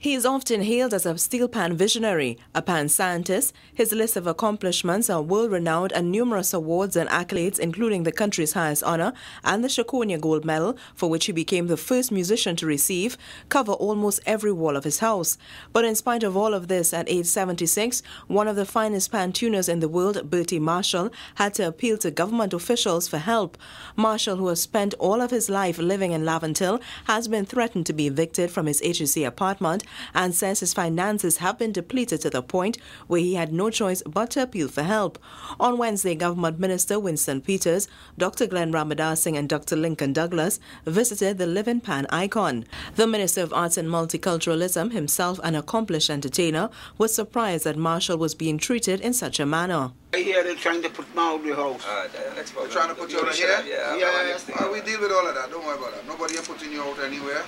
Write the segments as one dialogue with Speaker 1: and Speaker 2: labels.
Speaker 1: He is often hailed as a steel pan visionary, a pan scientist. His list of accomplishments are world-renowned and numerous awards and accolades, including the country's highest honor and the Shakonia Gold Medal, for which he became the first musician to receive, cover almost every wall of his house. But in spite of all of this, at age 76, one of the finest pan tuners in the world, Bertie Marshall, had to appeal to government officials for help. Marshall, who has spent all of his life living in Laventille, has been threatened to be evicted from his HEC apartment and says his finances have been depleted to the point where he had no choice but to appeal for help. On Wednesday, Government Minister Winston Peters, Dr. Glenn Ramadasinghe and Dr. Lincoln Douglas visited the living pan icon. The Minister of Arts and Multiculturalism, himself an accomplished entertainer, was surprised that Marshall was being treated in such a manner.
Speaker 2: I hear they're trying to put me out of the house.
Speaker 3: They're trying to put you out of here? Yeah. We deal with all of that. Don't worry about that. Nobody is putting you out anywhere.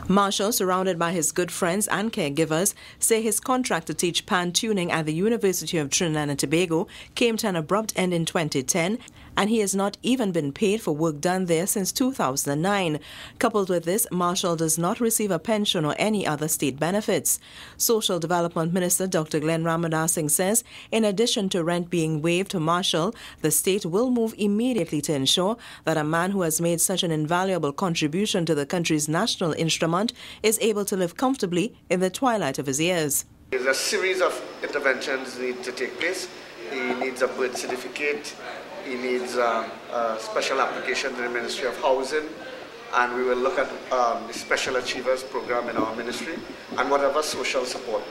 Speaker 1: Marshall, surrounded by his good friends and caregivers, say his contract to teach pan tuning at the University of Trinidad and Tobago came to an abrupt end in 2010, and he has not even been paid for work done there since 2009. Coupled with this, Marshall does not receive a pension or any other state benefits. Social Development Minister Dr. Glenn Ramadasinghe says, in addition to rent being waived to Marshall, the state will move immediately to ensure that a man who has made such an invaluable contribution to the country's national instrument is able to live comfortably in the twilight of his years.
Speaker 4: There's a series of interventions need to take place. He needs a birth certificate. He needs a special application to the Ministry of Housing, and we will look at the Special Achievers program in our ministry and whatever social support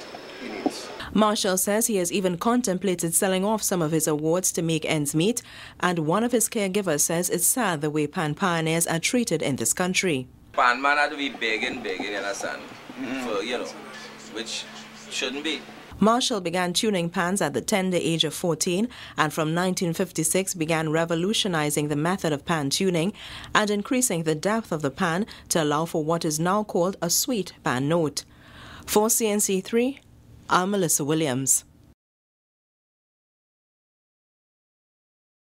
Speaker 4: he needs.
Speaker 1: Marshall says he has even contemplated selling off some of his awards to make ends meet, and one of his caregivers says it's sad the way pan pioneers are treated in this country.
Speaker 5: Pan man had to be begging, you understand, for, which shouldn't be.
Speaker 1: Marshall began tuning pans at the tender age of 14 and from 1956 began revolutionizing the method of pan tuning and increasing the depth of the pan to allow for what is now called a sweet pan note. For CNC3, I'm Melissa Williams.